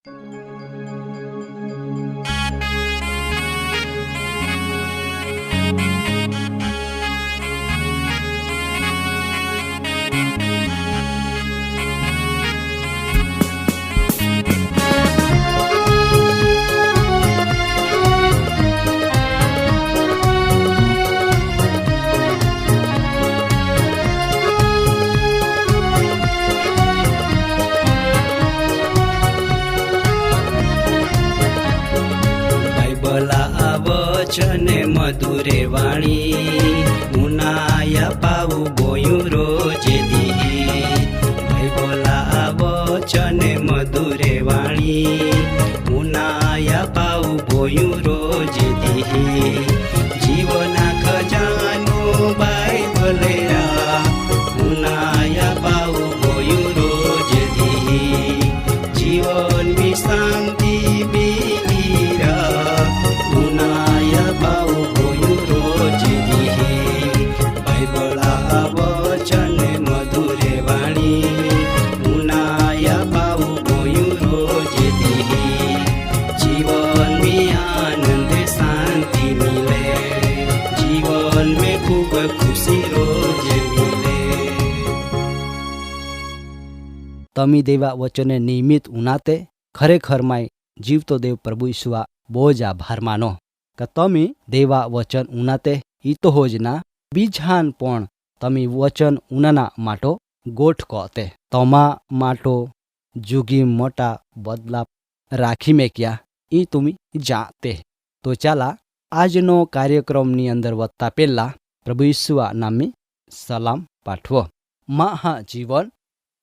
બાઇબલા વચને મધુરે વાણી, ઉનાયા પાવું બોયું રોજે દી. બાઇબલા વચને મધુરે વાણી, ઉનાયા પાવું બોયું રોજે દી. જીવના ખજાનો બાઇબલે ઉનાયા પાવું બોયું રોજે દી. જીવનની શાંતિ તમી દેવા વચને નિયમિત ઉનાતે ખરેખરમાં જીવતો દેવ પ્રભુ ઈશ્વા બહુ જ આભાર માનો કે તમે દેવા વચન ઉનાતે ઈતો હોજ ના બીજાન પણ તમે વચન ઉનાના માટો ગોઠ કહતે તમા માટો જુગી મોટા બદલાવ રાખી મેક્યા એ તમે જાતે. તો ચાલા આજનો કાર્યક્રમની અંદર વધતા પહેલા પ્રભુ ઈશ્વા નામે સલામ પાઠવો. મહા જીવન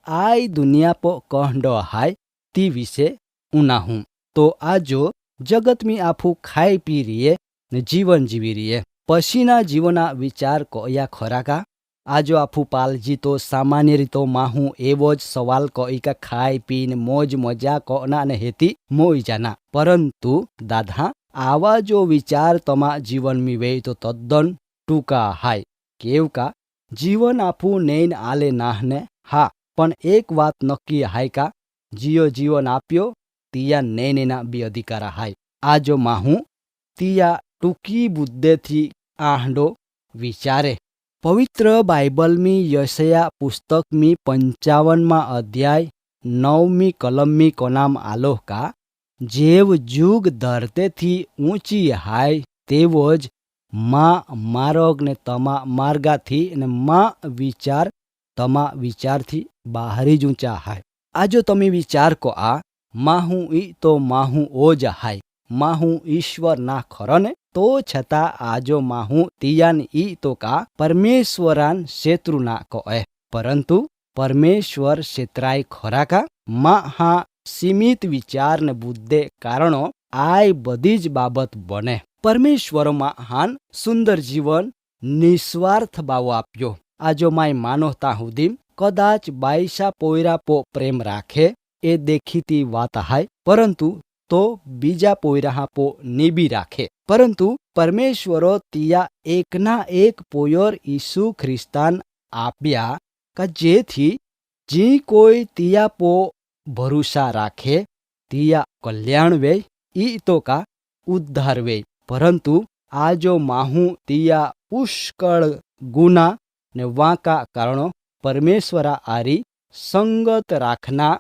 આઈ દુનિયા પો કહંડો હાય તી વિશે ઉનાહું. તો આજો જગતમી આફું ખાઈ પી રીએ ને જીવન જીવી રીએ, પછીના જીવના વિચાર કયા ખરાકા? આજો આફું પાલજી તો સામાન્ય રીતો માહું એવો જ સવાલ કઈ કે ખાઈ પીને મોજ મજા કોના ને હેતી મોઈ જાના. પરંતુ દાદા આવા જો વિચાર તમા જીવનમી વે તો તદ્દન ટૂંકા હાય. કેવકા જીવન આફું નૈન આલે નાહને હા, પણ એક વાત નક્કી હાય કા જીઓ જીવન આપ્યો તિયા નૈનેના બી અધિકારા હાય. આ જો માહું તિયા ટૂંકી બુદ્ધેથી આહંડો વિચારે. પવિત્ર બાઇબલમી યશયા પુસ્તકમી 55 અધ્યાય 9મી કલમમી કોનામ આલોહ કા જેવ જુગ ધરતેથી ઊંચી હાય તેવો જ મા માર્ગ ને તમા માર્ગાથી ને મા વિચાર તમા વિચારથી બહારી જ ઊંચા હાય. આ જો તમે વિચાર કો આ માહું ઈ તો માહું ઓ જ હાય. માહું ઈશ્વર ના ખરો ને તો છતાં આજો માહું તિયાન ઈ તો કા પરમેશ્વરાન શેત્રુ ના કહે. પરંતુ પરમેશ્વર શેત્રાય ખરા કા? માં હા સીમિત વિચાર ને બુદ્ધે કારણો આય બધી જ બાબત બને. પરમેશ્વરમાં હાન સુંદર જીવન નિસ્વાર્થ બાવો આપ્યો. આજો માય માનવતા હુદીમ કદાચ બાઈસા પોયરા પો પ્રેમ રાખે એ દેખીતી વાત હાય, પરંતુ તો બીજા પોયરા પો નીબી રાખે. પરંતુ પરમેશ્વરો તિયા એકના એક પોયોર ઈસુ ખ્રિસ્તાન આપ્યા કે જેથી જી કોઈ તિયા પો ભરોસા રાખે તિયા કલ્યાણ વે ઈ તો કા ઉદ્ધાર વે. પરંતુ આજો માહું તિયા પુષ્કળ ગુના ને વાંકા કારણો પરમેશ્વરા આરી સંગત રાખના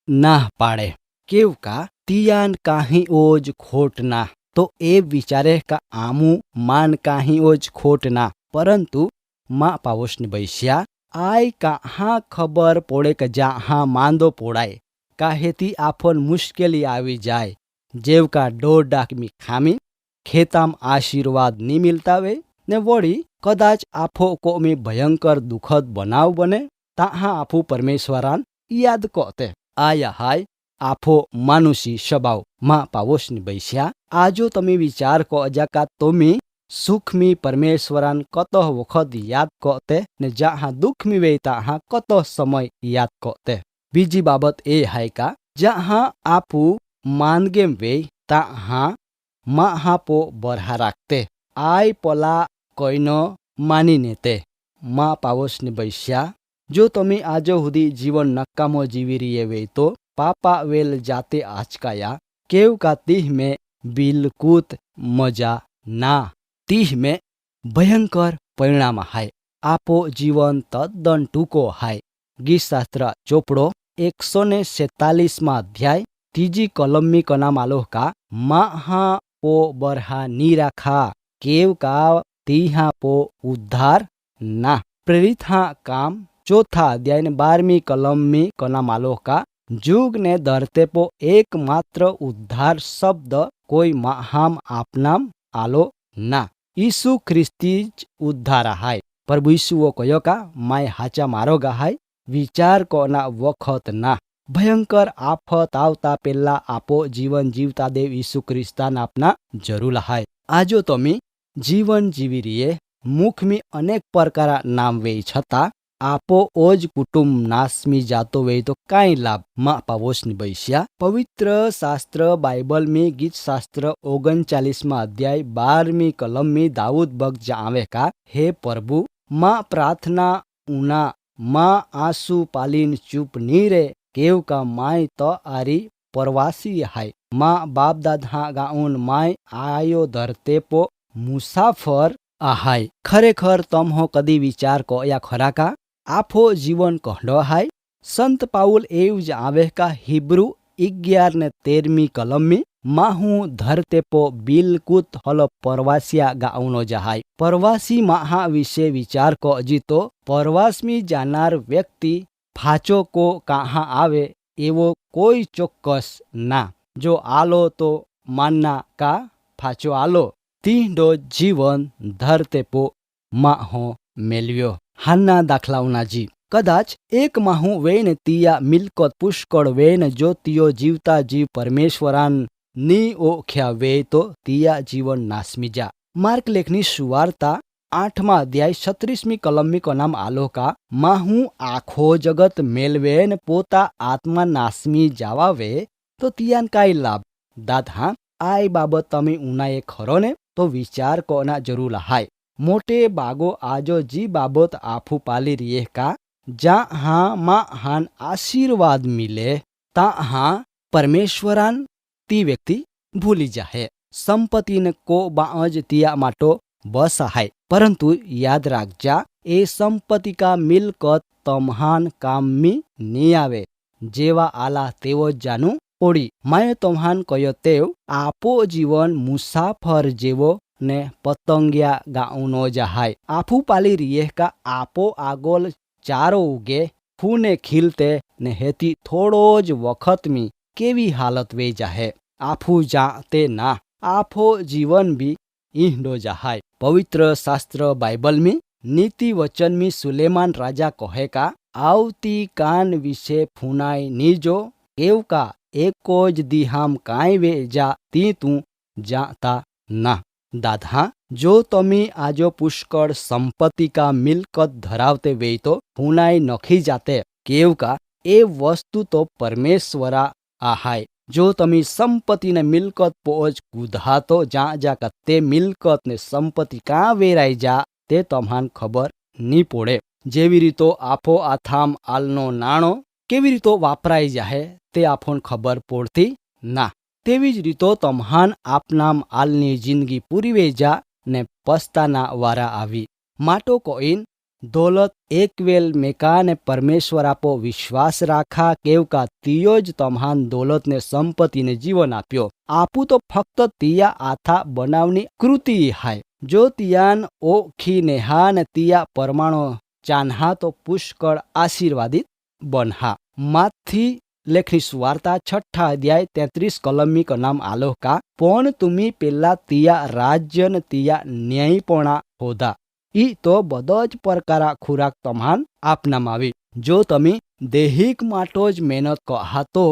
ના પાડે. કેવકા તિયાન કાહી ઓજ ખોટ ના, તો એ વિચારે કે આમું માન કાહી ઓજ ખોટ ના. પરંતુ માં પાવોશને બૈસ્યા આય કાહા ખબર પોડે કે જાહા માંદો પોડાય, કાહેથી આફન મુશ્કેલી આવી જાય. જેવકા 1.5 ડાકમી ખામી ખેતામ આશીર્વાદ ની મિલતા વે ને વળી કદાચ આફો કોમી ભયંકર દુઃખદ બનાવ બને તાહા આફું પરમેશ્વરાન યાદ કોતે. આયા હાય આફો માનુષી સ્વભાવ. માં પાવોશની બૈસ્યા આજો તમે વિચાર કો અજાકા તોમી સુખમી પરમેશ્વરાન કતો વખત યાદ કોતે ને જાહા દુઃખમી વે તાહા કતો સમય યાદ કોતે. બીજી બાબત એ હાય કા જાહા આપુ માંદગેમ વે તાહા માહાપો બરહા રાખતે. આય પલા કોઈનો માનીને તે. માં પાવોશની બૈસ્યા જો તમે આજો સુધી જીવન નકામો જીવી રહીએ વે તો पापा वेल जाते आचकाया केव का तीह में बिलकुत मजा ना तीह में भयंकर परिणाम हाय आपो जीवन तद्दन टूको हाय गीतशास्त्र ચોપડો 147 अध्याय तीजी कलमी कना मालोह का माहा पो बरहा नीराखा केव का तीहा पो उद्धार ना प्रेरित हाँ काम चौथा अध्याय ने 12वीं कलमी कना मालोह का जुग ने धरते पो एकमात्र उद्धार शब्द कोई महाम आपनाम आलो ना ईसु ख्रिस्तीज उद्धार हाय प्रभु ईसुओ कयो का माय हाचा मारो गाहाय विचार कोना वखत ना भयंकर आफत आवता पेला आपो जीवन जीवता देव ईसु ख्रिस्तान आपना जरूर हाय आजो तमी जीवन जीवी रिये मुख में अनेक प्रकार नाम वे छता आपो ओज कुटुंब नासमी जातो वे तो काई लाभ मा पावोसनी बैस्या पवित्र शास्त्र बाइबल में गीत शास्त्र 39 अध्याय 12वीं कलम में दाऊद भक्त जावे का हे प्रभु माँ प्रार्थना उना माँ आंसू पालीन चुप नीरे केव का माय तो आरी प्रवासी हाय माँ बाप दादा गाउन माय आयो धरते पो मुसाफर आहाय खरेखर तम हो कदी विचार को या खरा का आफो जीवन कहडो हाय संत पाउल एवज आवे का हिब्रू 11 ने 13वीं कलम में माहू धरते पो बिलकुत हल परवासिया गाउनो जहाय परवासी माहा विषे विचार को अजीतो परवास में जानार व्यक्ति फाचो को कहाँ आवे एवो कोई चोक्कस ना जो आलो तो मानना का फाचो आलो तींडो जीवन धरते पो माहो मेल्यो हाना दाखलावना जी कदाच एक माहू वेन तिया मिलकत पुष्कळ वेन जो तियो जीवता जीव परमेश्वरान नी ओख्या वे तो तिया जीवन नासमी जा मार्क लेखनी सुवार्ता 8वां अध्याय 36મી कलमी को नाम आलो का माहू आखो जगत मेलवेन पोता आत्मा नासमी जावावे तो तियान काई लाभ दादा आय बाबत तमे उनाए खरो ने तो विचार कोना जरूर हाय मोटे बागो आजो जी बाबत आफू पाली रिये का जा हाँ माँ हान आशीर्वाद मिले ता हाँ परमेश्वरान ती व्यक्ति भूली जाहे संपत्ति न को बाज तिया माटो बस हाय परंतु याद राख जा ए संपत्ति का मिलकत तम्हान काम में नी आवे जेवा आला तेवो जानू ओडी माय तम्हान कयो तेव आपो जीवन मुसाफर जेवो ने पतंगिया गाउनो जहाय आफू पाली रिये का आपो आगोल चारो उगे फूने खिलते ने हेती थोड़ो ज वखत में केवी हालत वे जाहे आफू जाते ना आफो जीवन भी इहडो जहाय पवित्र शास्त्र बाइबल में नीति वचन में सुलेमान राजा कहे का आवती कान विषे फुनाई नीजो केव का एकोज दिहाम काई वे जा ती तू जाता ना दादा जो तमी आजो पुष्कळ संपत्ति का मिलकत धरावते वे तो फुनाई नखी जाते केव का ए वस्तु तो परमेश्वरा आहाय जो तमी संपत्ति ने मिलकत पोज कुधा तो जा जा कते मिलकत ने संपत्ति का वेराई जा ते तम्हान खबर नी पोड़े जेवी रीतो आफो आथाम आलनो नाणो केवी रीतो वापराई जाहे ते आफोन खबर पोड़ती ना तेवी ज रीतो तम्हान आपनाम आलनी जिंदगी पूरी वे जा ने पस्ताना वारा आवी माटो कोइन दौलत एक वेल मेका ने परमेश्वर आपो विश्वास राखा केव का तियोज तम्हान दौलत ने संपत्ति ने जीवन आप्यो आपू तो फक्त तिया आथा बनावनी कृति हाय जो तियान ओखी नेहा ने तिया परमाणु चान्हा तो पुष्कळ आशीर्वादित बनहा माथी लेखनी सुवार्ता 6ठा अध्याय 33 कलमी का नाम आलो का पण तुमी पेला तिया राज्य न तिया न्यायपणा होदा ई तो बदज प्रकारा खुराक तम्हान आपनाम आवी जो तमी देहिक माटोज मेहनत कहा तो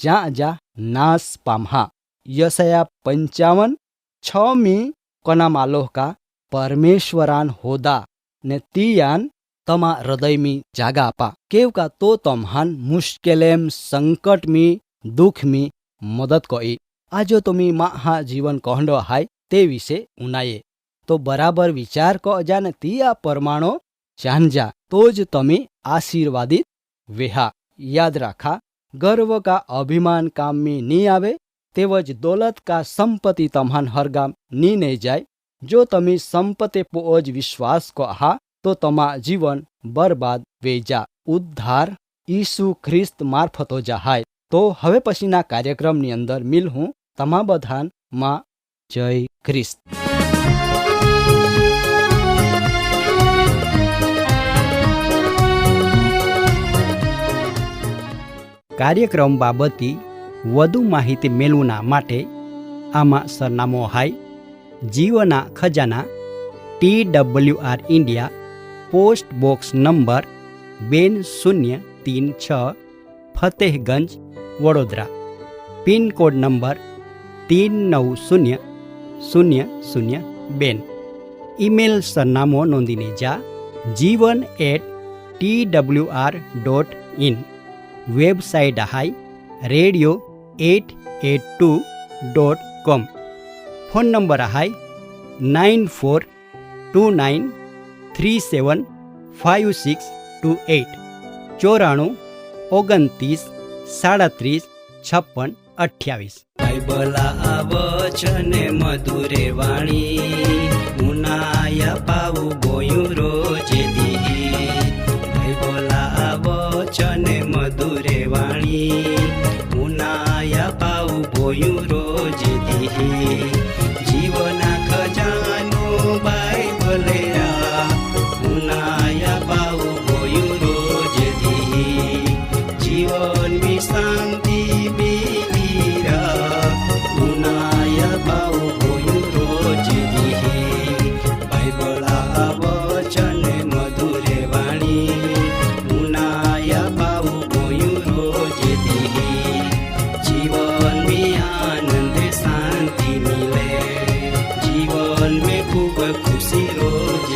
जा जा नाश पामहा यशाया 55:6 कना मालोह का परमेश्वरान होदा ने तियान तमा हृदय में जागा आपा केव का तो तम्हान मुश्किलेम संकट में दुख में मदद कोई आजो तुमी माहा जीवन कहंडो हाय ते विषे उनाये तो बराबर विचार को जान तिया परमाणु जान जा तो ज तमी आशीर्वादित वेहा याद राखा गर्व का अभिमान काम में नी आवे तेवज दौलत का संपत्ति तम्हान हरगाम नी नहीं जाए। जो तमी संपत्ति पोज विश्वास को हा तो तमा जीवन बर्बाद वेजा। उद्धार ईसु ख्रिस्त मार्फत हो जाहाय। तो हवे पछीना कार्यक्रमनी अंदर मिल हूँ तमा बधान मा जय ख्रिस्त। કાર્યક્રમ બાબતે વધુ માહિતી મેળવવાના માટે આમાં સરનામું હાય જીવના ખજાના TWR India post box number 2036 Fatehganj Vadodara pin code number 390002 email સરનામું નોંધીને जा jivan@twr.in वेबसाइट हाई radio882.com फोन नंबर हाई 9429375628 94 29 37 56 28। બાઇબલા વચન મધુરે વાણી ઉનાયા પાવું ગોયું રોજે દી। બાઇબલા વચન મધુરે વાણી ઉનાયા પાવું ગોયું રોજે દી। જીવના ખજાનો બાઇબલે ઉનાયા પાવું ગોયું રોજે દી। જીવન મી શાંતિ खुशी रोज